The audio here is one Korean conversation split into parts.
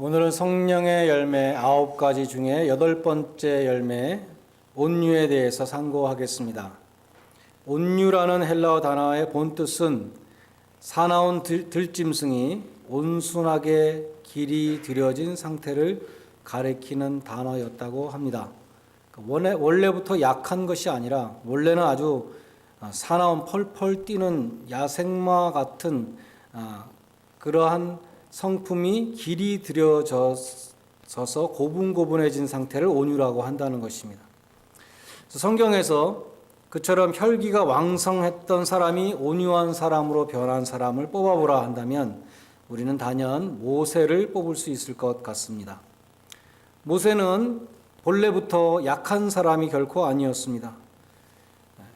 오늘은 성령의 열매 9가지 중에 8번째 열매 온유에 대해서 상고하겠습니다. 온유라는 헬라어 단어의 본뜻은 사나운 들짐승이 온순하게 길이 들여진 상태를 가리키는 단어였다고 합니다. 원래부터 약한 것이 아니라 원래는 아주 사나운 펄펄 뛰는 야생마 같은 그러한 성품이 길이 들여져서 고분고분해진 상태를 온유라고 한다는 것입니다. 성경에서 그처럼 혈기가 왕성했던 사람이 온유한 사람으로 변한 사람을 뽑아보라 한다면 우리는 단연 모세를 뽑을 수 있을 것 같습니다. 모세는 본래부터 약한 사람이 결코 아니었습니다.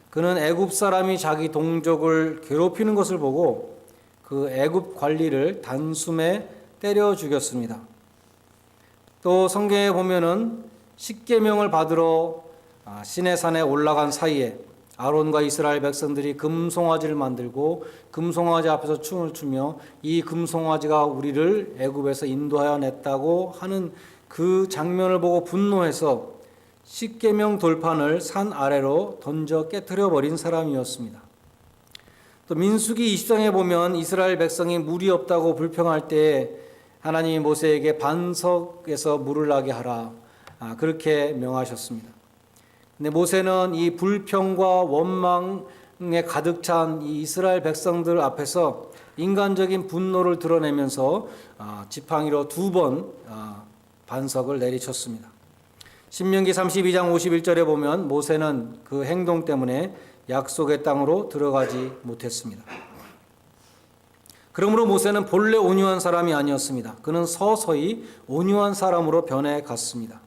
그는 애굽 사람이 자기 동족을 괴롭히는 것을 보고 그 애굽 관리를 단숨에 때려 죽였습니다. 또 성경에 보면은 십계명을 받으러 시내산에 올라간 사이에 아론과 이스라엘 백성들이 금송아지를 만들고 금송아지 앞에서 춤을 추며 이 금송아지가 우리를 애굽에서 인도하여 냈다고 하는 그 장면을 보고 분노해서 십계명 돌판을 산 아래로 던져 깨트려 버린 사람이었습니다. 또 민수기 20장에 보면 이스라엘 백성이 물이 없다고 불평할 때 하나님이 모세에게 반석에서 물을 나게 하라 그렇게 명하셨습니다. 근데 모세는 이 불평과 원망에 가득 찬 이 이스라엘 백성들 앞에서 인간적인 분노를 드러내면서 지팡이로 2번 반석을 내리쳤습니다. 신명기 32장 51절에 보면 모세는 그 행동 때문에 약속의 땅으로 들어가지 못했습니다. 그러므로 모세는 본래 온유한 사람이 아니었습니다. 그는 서서히 온유한 사람으로 변해갔습니다.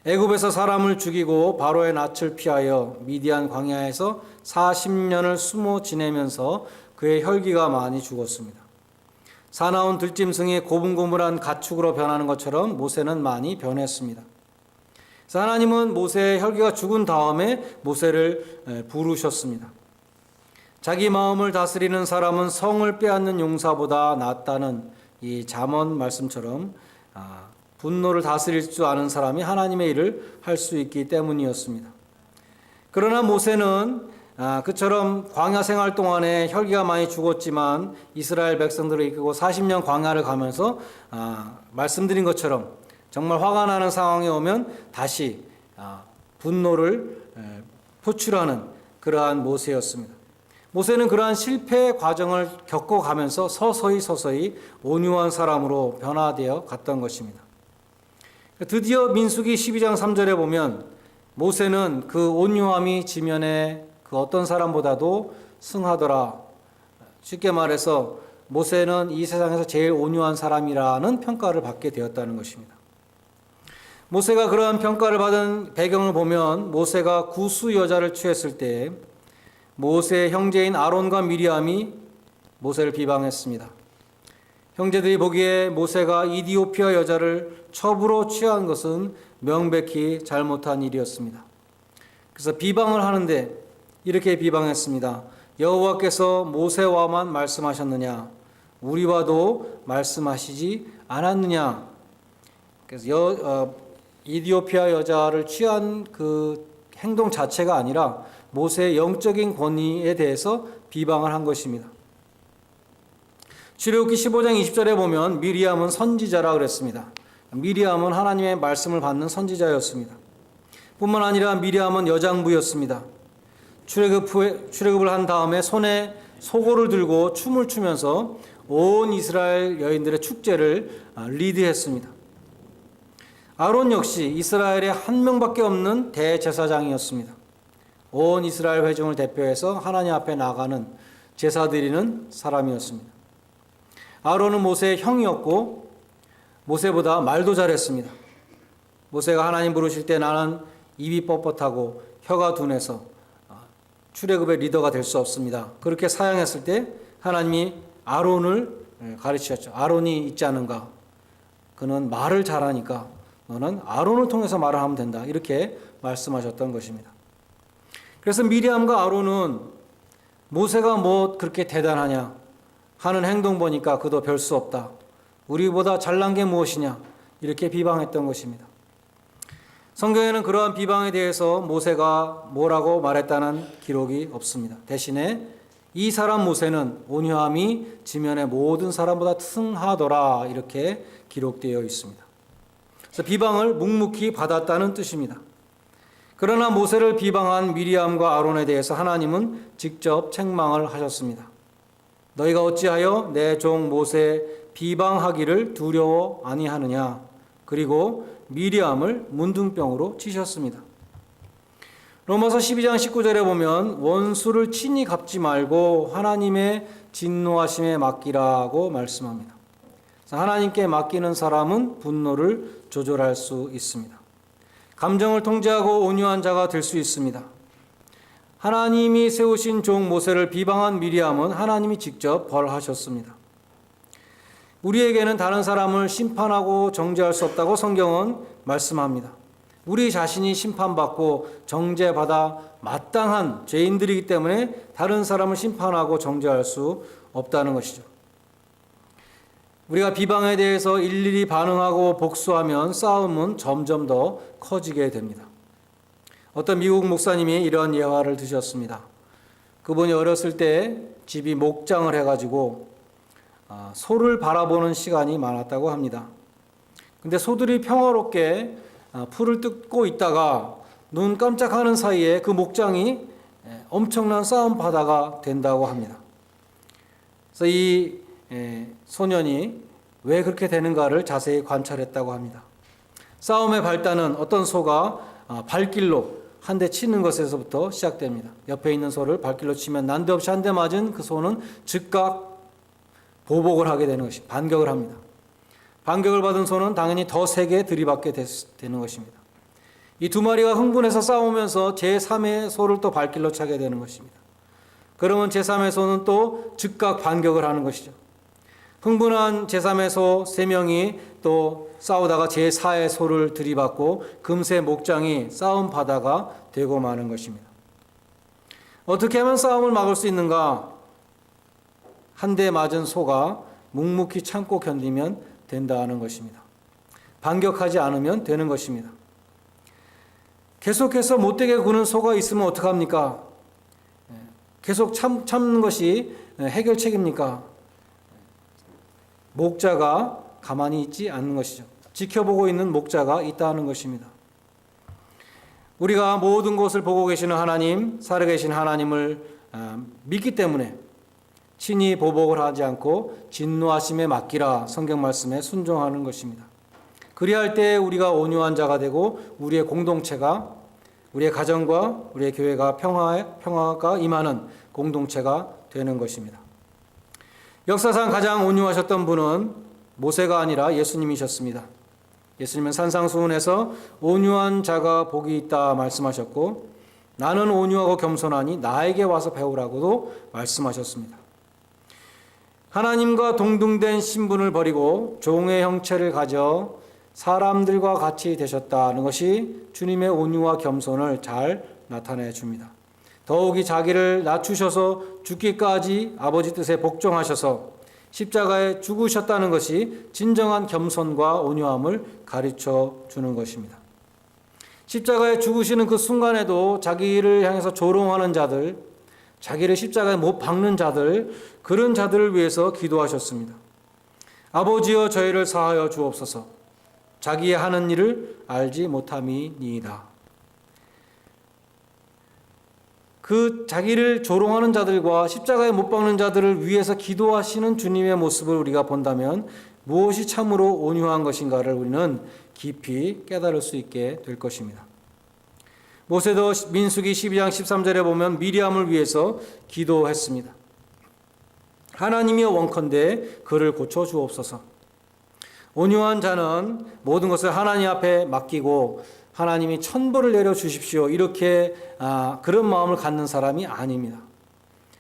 애굽에서 사람을 죽이고 바로의 낯을 피하여 미디안 광야에서 40년을 숨어 지내면서 그의 혈기가 많이 죽었습니다. 사나운 들짐승이 고분고분한 가축으로 변하는 것처럼 모세는 많이 변했습니다. 하나님은 모세의 혈기가 죽은 다음에 모세를 부르셨습니다. 자기 마음을 다스리는 사람은 성을 빼앗는 용사보다 낫다는 이 잠언 말씀처럼 분노를 다스릴 줄 아는 사람이 하나님의 일을 할 수 있기 때문이었습니다. 그러나 모세는 그처럼 광야 생활 동안에 혈기가 많이 죽었지만 이스라엘 백성들을 이끌고 40년 광야를 가면서 말씀드린 것처럼 정말 화가 나는 상황이 오면 다시 분노를 표출하는 그러한 모세였습니다. 모세는 그러한 실패의 과정을 겪어가면서 서서히 온유한 사람으로 변화되어 갔던 것입니다. 드디어 민수기 12장 3절에 보면 모세는 그 온유함이 지면에 그 어떤 사람보다도 승하더라. 쉽게 말해서 모세는 이 세상에서 제일 온유한 사람이라는 평가를 받게 되었다는 것입니다. 모세가 그러한 평가를 받은 배경을 보면 모세가 구수 여자를 취했을 때 모세의 형제인 아론과 미리암이 모세를 비방했습니다. 형제들이 보기에 모세가 이디오피아 여자를 첩으로 취한 것은 명백히 잘못한 일이었습니다. 그래서 비방을 하는데 이렇게 비방했습니다. 여호와께서 모세와만 말씀하셨느냐? 우리와도 말씀하시지 않았느냐? 그래서 이디오피아 여자를 취한 그 행동 자체가 아니라 모세의 영적인 권위에 대해서 비방을 한 것입니다. 출애굽기 15장 20절에 보면 미리암은 선지자라 그랬습니다. 미리암은 하나님의 말씀을 받는 선지자였습니다. 뿐만 아니라 미리암은 여장부였습니다. 출애굽을 한 다음에 손에 소고를 들고 춤을 추면서 온 이스라엘 여인들의 축제를 리드했습니다. 아론 역시 이스라엘에 한 명밖에 없는 대제사장이었습니다. 온 이스라엘 회중을 대표해서 하나님 앞에 나가는 제사 드리는 사람이었습니다. 아론은 모세의 형이었고 모세보다 말도 잘했습니다. 모세가 하나님 부르실 때 나는 입이 뻣뻣하고 혀가 둔해서 출애굽의 리더가 될 수 없습니다. 그렇게 사양했을 때 하나님이 아론을 가르치셨죠. 아론이 있지 않은가? 그는 말을 잘하니까 너는 아론을 통해서 말을 하면 된다. 이렇게 말씀하셨던 것입니다. 그래서 미리암과 아론은 모세가 뭐 그렇게 대단하냐 하는 행동 보니까 그도 별 수 없다. 우리보다 잘난 게 무엇이냐 이렇게 비방했던 것입니다. 성경에는 그러한 비방에 대해서 모세가 뭐라고 말했다는 기록이 없습니다. 대신에 이 사람 모세는 온유함이 지면의 모든 사람보다 승하더라 이렇게 기록되어 있습니다. 그래서 비방을 묵묵히 받았다는 뜻입니다. 그러나 모세를 비방한 미리암과 아론에 대해서 하나님은 직접 책망을 하셨습니다. 너희가 어찌하여 내 종 모세 비방하기를 두려워 아니하느냐. 그리고 미리암을 문둥병으로 치셨습니다. 로마서 12장 19절에 보면 원수를 친히 갚지 말고 하나님의 진노하심에 맡기라고 말씀합니다. 하나님께 맡기는 사람은 분노를 조절할 수 있습니다. 감정을 통제하고 온유한 자가 될 수 있습니다. 하나님이 세우신 종 모세를 비방한 미리암은 하나님이 직접 벌하셨습니다. 우리에게는 다른 사람을 심판하고 정죄할 수 없다고 성경은 말씀합니다. 우리 자신이 심판받고 정죄받아 마땅한 죄인들이기 때문에 다른 사람을 심판하고 정죄할 수 없다는 것이죠. 우리가 비방에 대해서 일일이 반응하고 복수하면 싸움은 점점 더 커지게 됩니다. 어떤 미국 목사님이 이런 예화를 드셨습니다. 그분이 어렸을 때 집이 목장을 해가지고 소를 바라보는 시간이 많았다고 합니다. 근데 소들이 평화롭게 풀을 뜯고 있다가 눈 깜짝하는 사이에 그 목장이 엄청난 싸움 바다가 된다고 합니다. 그래서 이 소년이 왜 그렇게 되는가를 자세히 관찰했다고 합니다. 싸움의 발단은 어떤 소가 발길로 한 대 치는 것에서부터 시작됩니다. 옆에 있는 소를 발길로 치면 난데없이 한 대 맞은 그 소는 즉각 보복을 하게 되는 것입니다. 반격을 합니다. 반격을 받은 소는 당연히 더 세게 들이받게 되는 것입니다. 이 두 마리가 흥분해서 싸우면서 제3의 소를 또 발길로 차게 되는 것입니다. 그러면 제3의 소는 또 즉각 반격을 하는 것이죠. 흥분한 제3의 소 3명이 또 싸우다가 제4의 소를 들이받고 금세 목장이 싸움 바다가 되고 마는 것입니다. 어떻게 하면 싸움을 막을 수 있는가? 한 대 맞은 소가 묵묵히 참고 견디면 된다는 것입니다. 반격하지 않으면 되는 것입니다. 계속해서 못되게 구는 소가 있으면 어떡합니까? 계속 참는 것이 해결책입니까? 목자가 가만히 있지 않는 것이죠. 지켜보고 있는 목자가 있다는 것입니다. 우리가 모든 것을 보고 계시는 하나님, 살아계신 하나님을 믿기 때문에 친히 보복을 하지 않고 진노하심에 맡기라 성경 말씀에 순종하는 것입니다. 그리할 때 우리가 온유한 자가 되고 우리의 공동체가, 우리의 가정과 우리의 교회가 평화가 임하는 공동체가 되는 것입니다. 역사상 가장 온유하셨던 분은 모세가 아니라 예수님이셨습니다. 예수님은 산상수훈에서 온유한 자가 복이 있다 말씀하셨고 나는 온유하고 겸손하니 나에게 와서 배우라고도 말씀하셨습니다. 하나님과 동등된 신분을 버리고 종의 형체를 가져 사람들과 같이 되셨다는 것이 주님의 온유와 겸손을 잘 나타내 줍니다. 더욱이 자기를 낮추셔서 죽기까지 아버지 뜻에 복종하셔서 십자가에 죽으셨다는 것이 진정한 겸손과 온유함을 가르쳐 주는 것입니다. 십자가에 죽으시는 그 순간에도 자기를 향해서 조롱하는 자들, 자기를 십자가에 못 박는 자들, 그런 자들을 위해서 기도하셨습니다. 아버지여 저희를 사하여 주옵소서. 자기의 하는 일을 알지 못함이니이다. 그 자기를 조롱하는 자들과 십자가에 못 박는 자들을 위해서 기도하시는 주님의 모습을 우리가 본다면 무엇이 참으로 온유한 것인가를 우리는 깊이 깨달을 수 있게 될 것입니다. 모세도 민수기 12장 13절에 보면 미리암을 위해서 기도했습니다. 하나님이여 원컨대 그를 고쳐 주옵소서. 온유한 자는 모든 것을 하나님 앞에 맡기고 하나님이 천벌을 내려 주십시오. 이렇게 그런 마음을 갖는 사람이 아닙니다.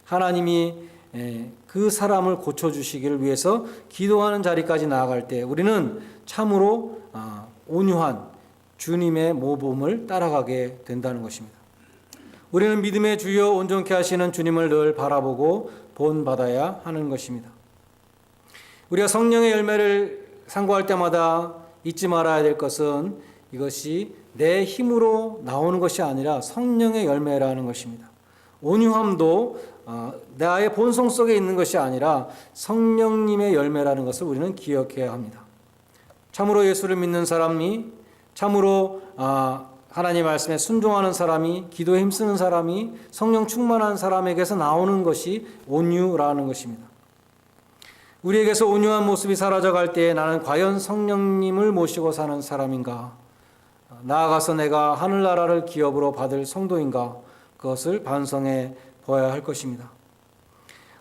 하나님이 그 사람을 고쳐주시기를 위해서 기도하는 자리까지 나아갈 때 우리는 참으로 온유한 주님의 모범을 따라가게 된다는 것입니다. 우리는 믿음의 주여 온전케 하시는 주님을 늘 바라보고 본받아야 하는 것입니다. 우리가 성령의 열매를 상고할 때마다 잊지 말아야 될 것은 이것이 내 힘으로 나오는 것이 아니라 성령의 열매라는 것입니다. 온유함도 나의 본성 속에 있는 것이 아니라 성령님의 열매라는 것을 우리는 기억해야 합니다. 참으로 예수를 믿는 사람이, 참으로 하나님 말씀에 순종하는 사람이, 기도에 힘쓰는 사람이, 성령 충만한 사람에게서 나오는 것이 온유라는 것입니다. 우리에게서 온유한 모습이 사라져갈 때에 나는 과연 성령님을 모시고 사는 사람인가? 나아가서 내가 하늘나라를 기업으로 받을 성도인가? 그것을 반성해 보아야 할 것입니다.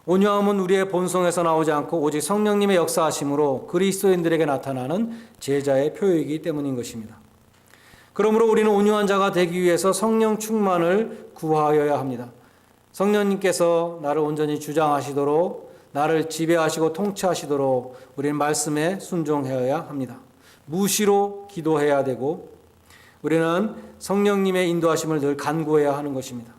온유함은 우리의 본성에서 나오지 않고 오직 성령님의 역사하심으로 그리스도인들에게 나타나는 제자의 표이기 때문인 것입니다. 그러므로 우리는 온유한 자가 되기 위해서 성령 충만을 구하여야 합니다. 성령님께서 나를 온전히 주장하시도록, 나를 지배하시고 통치하시도록 우리는 말씀에 순종해야 합니다. 무시로 기도해야 되고 우리는 성령님의 인도하심을 늘 간구해야 하는 것입니다.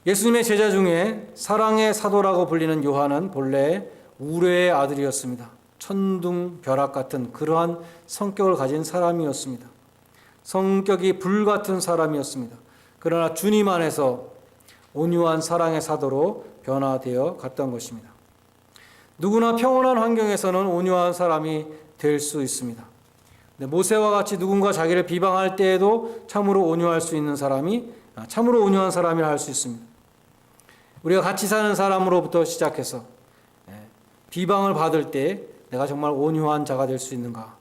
예수님의 제자 중에 사랑의 사도라고 불리는 요한은 본래 우레의 아들이었습니다. 천둥벼락 같은 그러한 성격을 가진 사람이었습니다. 성격이 불같은 사람이었습니다. 그러나 주님 안에서 온유한 사랑의 사도로 변화되어 갔던 것입니다. 누구나 평온한 환경에서는 온유한 사람이 될 수 있습니다. 모세와 같이 누군가 자기를 비방할 때에도 참으로 온유할 수 있는 사람이 참으로 온유한 사람이라 할 수 있습니다. 우리가 같이 사는 사람으로부터 시작해서 비방을 받을 때 내가 정말 온유한 자가 될 수 있는가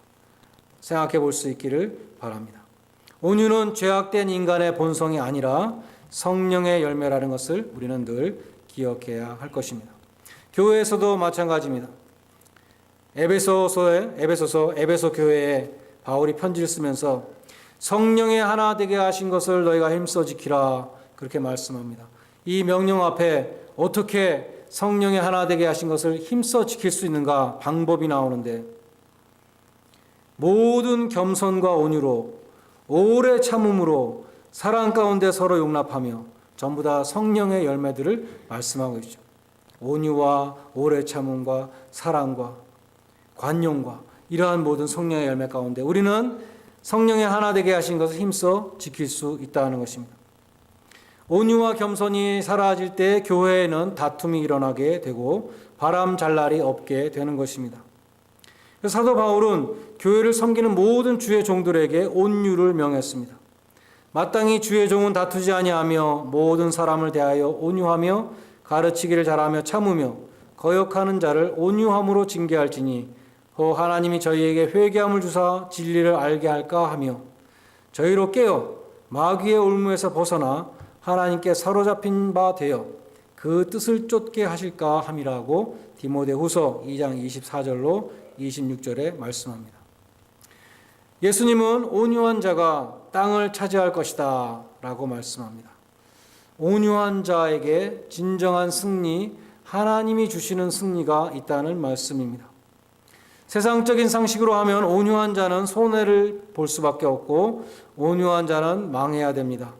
생각해 볼 수 있기를 바랍니다. 온유는 죄악된 인간의 본성이 아니라 성령의 열매라는 것을 우리는 늘 기억해야 할 것입니다. 교회에서도 마찬가지입니다. 에베소 교회에 바울이 편지를 쓰면서 성령의 하나 되게 하신 것을 너희가 힘써 지키라 그렇게 말씀합니다. 이 명령 앞에 어떻게 성령의 하나 되게 하신 것을 힘써 지킬 수 있는가 방법이 나오는데 모든 겸손과 온유로 오래 참음으로 사랑 가운데 서로 용납하며 전부 다 성령의 열매들을 말씀하고 있죠. 온유와 오래 참음과 사랑과 관용과 이러한 모든 성령의 열매 가운데 우리는 성령의 하나 되게 하신 것을 힘써 지킬 수 있다는 것입니다. 온유와 겸손이 사라질 때 교회에는 다툼이 일어나게 되고 바람 잘 날이 없게 되는 것입니다. 사도 바울은 교회를 섬기는 모든 주의 종들에게 온유를 명했습니다. 마땅히 주의 종은 다투지 아니하며 모든 사람을 대하여 온유하며 가르치기를 잘하며 참으며 거역하는 자를 온유함으로 징계할지니 하나님이 저희에게 회개함을 주사 진리를 알게 할까 하며 저희로 깨어 마귀의 올무에서 벗어나 하나님께 사로잡힌 바 되어 그 뜻을 쫓게 하실까 함이라고 디모데후서 2장 24절로 26절에 말씀합니다. 예수님은 온유한 자가 땅을 차지할 것이다 라고 말씀합니다. 온유한 자에게 진정한 승리, 하나님이 주시는 승리가 있다는 말씀입니다. 세상적인 상식으로 하면 온유한 자는 손해를 볼 수밖에 없고 온유한 자는 망해야 됩니다.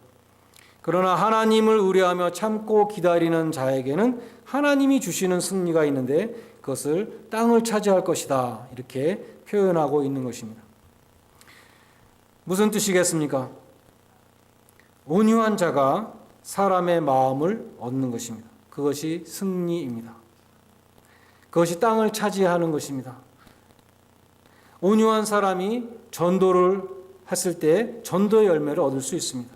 그러나 하나님을 의뢰하며 참고 기다리는 자에게는 하나님이 주시는 승리가 있는데 그것을 땅을 차지할 것이다 이렇게 표현하고 있는 것입니다. 무슨 뜻이겠습니까? 온유한 자가 사람의 마음을 얻는 것입니다. 그것이 승리입니다. 그것이 땅을 차지하는 것입니다. 온유한 사람이 전도를 했을 때 전도의 열매를 얻을 수 있습니다.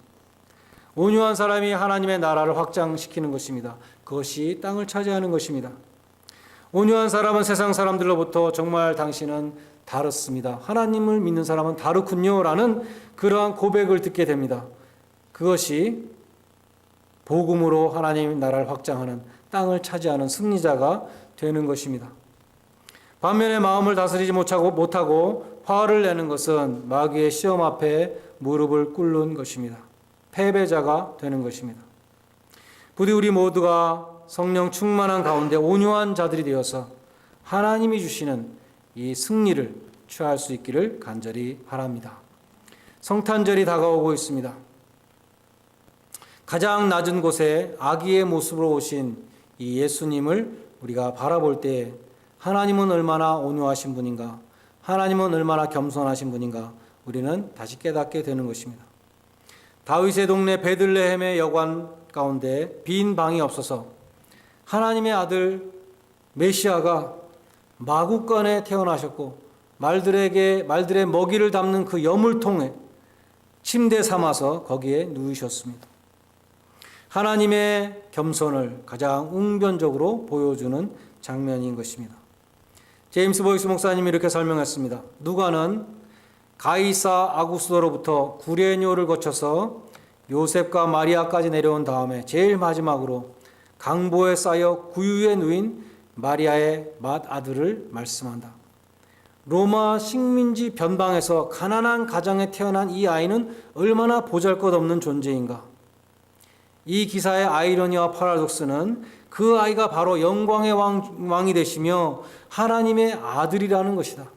온유한 사람이 하나님의 나라를 확장시키는 것입니다. 그것이 땅을 차지하는 것입니다. 온유한 사람은 세상 사람들로부터 정말 당신은 다릅니다. 하나님을 믿는 사람은 다르군요 라는 그러한 고백을 듣게 됩니다. 그것이 복음으로 하나님의 나라를 확장하는 땅을 차지하는 승리자가 되는 것입니다. 반면에 마음을 다스리지 못하고 화를 내는 것은 마귀의 시험 앞에 무릎을 꿇는 것입니다. 패배자가 되는 것입니다. 부디 우리 모두가 성령 충만한 가운데 온유한 자들이 되어서 하나님이 주시는 이 승리를 취할 수 있기를 간절히 바랍니다. 성탄절이 다가오고 있습니다. 가장 낮은 곳에 아기의 모습으로 오신 이 예수님을 우리가 바라볼 때 하나님은 얼마나 온유하신 분인가, 하나님은 얼마나 겸손하신 분인가 우리는 다시 깨닫게 되는 것입니다. 다윗의 동네 베들레헴의 여관 가운데 빈 방이 없어서 하나님의 아들 메시아가 마구간에 태어나셨고 말들의 먹이를 담는 그 여물통에 침대 삼아서 거기에 누우셨습니다. 하나님의 겸손을 가장 웅변적으로 보여주는 장면인 것입니다. 제임스 보이스 목사님이 이렇게 설명했습니다. 누가는 가이사 아구스도로부터 구레뇨를 거쳐서 요셉과 마리아까지 내려온 다음에 제일 마지막으로 강보에 쌓여 구유에 누인 마리아의 맏아들을 말씀한다. 로마 식민지 변방에서 가난한 가정에 태어난 이 아이는 얼마나 보잘것없는 존재인가. 이 기사의 아이러니와 파라독스는 그 아이가 바로 영광의 왕이 되시며 하나님의 아들이라는 것이다.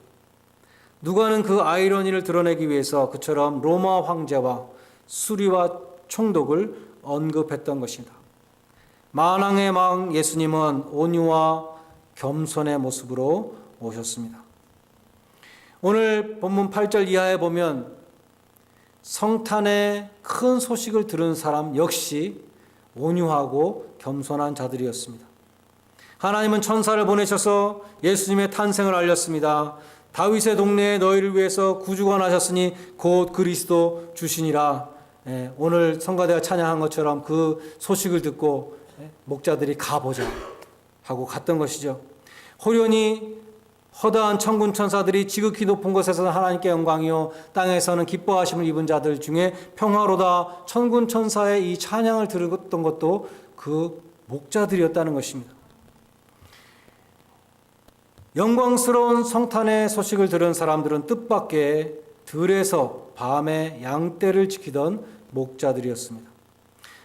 누가는 그 아이러니를 드러내기 위해서 그처럼 로마 황제와 수리와 총독을 언급했던 것이다. 만왕의 왕 예수님은 온유와 겸손의 모습으로 오셨습니다. 오늘 본문 8절 이하에 보면 성탄의 큰 소식을 들은 사람 역시 온유하고 겸손한 자들이었습니다. 하나님은 천사를 보내셔서 예수님의 탄생을 알렸습니다. 다윗의 동네에 너희를 위해서 구주가 나셨으니 곧 그리스도 주시니라. 오늘 성가대가 찬양한 것처럼 그 소식을 듣고 목자들이 가보자 하고 갔던 것이죠. 호련히 허다한 천군 천사들이 지극히 높은 곳에서는 하나님께 영광이요 땅에서는 기뻐하심을 입은 자들 중에 평화로다 천군 천사의 이 찬양을 들었던 것도 그 목자들이었다는 것입니다. 영광스러운 성탄의 소식을 들은 사람들은 뜻밖의 들에서 밤에 양떼를 지키던 목자들이었습니다.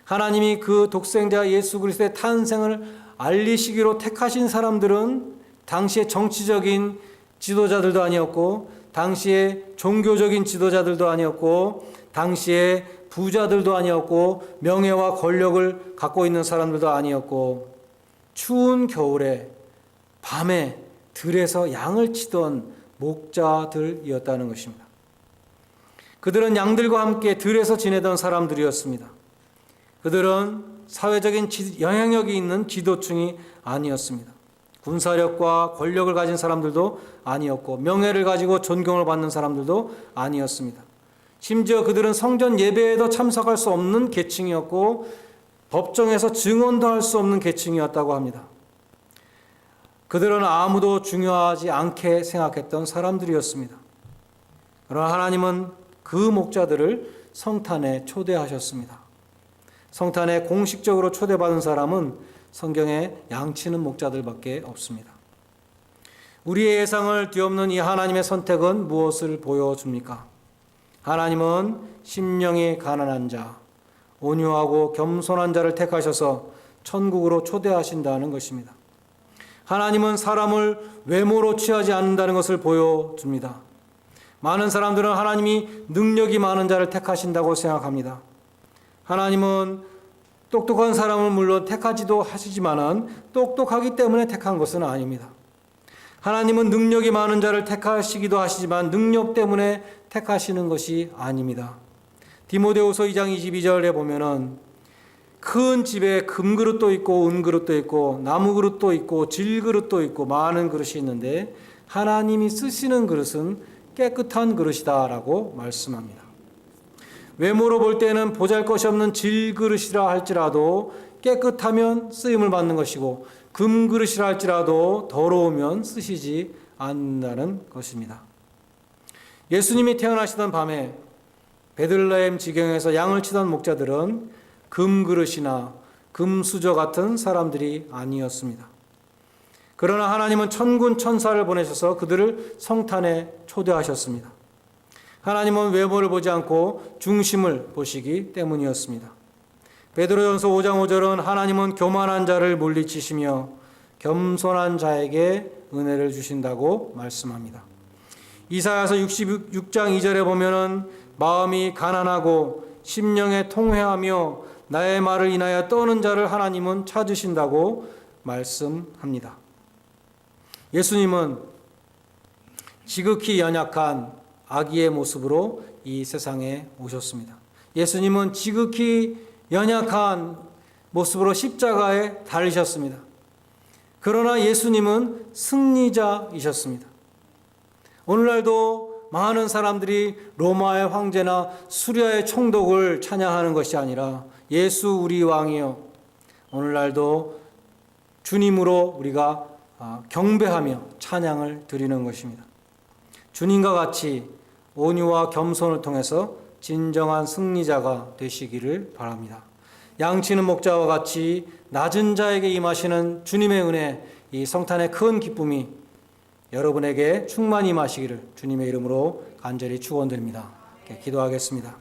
하나님이 그 독생자 예수 그리스도의 탄생을 알리시기로 택하신 사람들은 당시의 정치적인 지도자들도 아니었고 당시의 종교적인 지도자들도 아니었고 당시의 부자들도 아니었고 명예와 권력을 갖고 있는 사람들도 아니었고 추운 겨울에 밤에 들에서 양을 치던 목자들이었다는 것입니다. 그들은 양들과 함께 들에서 지내던 사람들이었습니다. 그들은 사회적인 영향력이 있는 지도층이 아니었습니다. 군사력과 권력을 가진 사람들도 아니었고 명예를 가지고 존경을 받는 사람들도 아니었습니다. 심지어 그들은 성전 예배에도 참석할 수 없는 계층이었고 법정에서 증언도 할 수 없는 계층이었다고 합니다. 그들은 아무도 중요하지 않게 생각했던 사람들이었습니다. 그러나 하나님은 그 목자들을 성탄에 초대하셨습니다. 성탄에 공식적으로 초대받은 사람은 성경에 양치는 목자들밖에 없습니다. 우리의 예상을 뒤엎는 이 하나님의 선택은 무엇을 보여줍니까? 하나님은 심령이 가난한 자, 온유하고 겸손한 자를 택하셔서 천국으로 초대하신다는 것입니다. 하나님은 사람을 외모로 취하지 않는다는 것을 보여줍니다. 많은 사람들은 하나님이 능력이 많은 자를 택하신다고 생각합니다. 하나님은 똑똑한 사람을 물론 택하지도 하시지만은 똑똑하기 때문에 택한 것은 아닙니다. 하나님은 능력이 많은 자를 택하시기도 하시지만 능력 때문에 택하시는 것이 아닙니다. 디모데후서 2장 22절에 보면은 큰 집에 금그릇도 있고 은그릇도 있고 나무그릇도 있고 질그릇도 있고 많은 그릇이 있는데 하나님이 쓰시는 그릇은 깨끗한 그릇이다라고 말씀합니다. 외모로 볼 때는 보잘것없는 질그릇이라 할지라도 깨끗하면 쓰임을 받는 것이고 금그릇이라 할지라도 더러우면 쓰시지 않는다는 것입니다. 예수님이 태어나시던 밤에 베들레헴 지경에서 양을 치던 목자들은 금그릇이나 금수저 같은 사람들이 아니었습니다. 그러나 하나님은 천군 천사를 보내셔서 그들을 성탄에 초대하셨습니다. 하나님은 외모를 보지 않고 중심을 보시기 때문이었습니다. 베드로전서 5장 5절은 하나님은 교만한 자를 물리치시며 겸손한 자에게 은혜를 주신다고 말씀합니다. 이사야서 66장 2절에 보면은 마음이 가난하고 심령에 통회하며 나의 말을 인하여 떠는 자를 하나님은 찾으신다고 말씀합니다. 예수님은 지극히 연약한 아기의 모습으로 이 세상에 오셨습니다. 예수님은 지극히 연약한 모습으로 십자가에 달리셨습니다. 그러나 예수님은 승리자이셨습니다. 오늘날도 많은 사람들이 로마의 황제나 수리아의 총독을 찬양하는 것이 아니라 예수 우리 왕이여, 오늘날도 주님으로 우리가 경배하며 찬양을 드리는 것입니다. 주님과 같이 온유와 겸손을 통해서 진정한 승리자가 되시기를 바랍니다. 양치는 목자와 같이 낮은 자에게 임하시는 주님의 은혜, 이 성탄의 큰 기쁨이 여러분에게 충만히 임하시기를 주님의 이름으로 간절히 축원드립니다. 기도하겠습니다.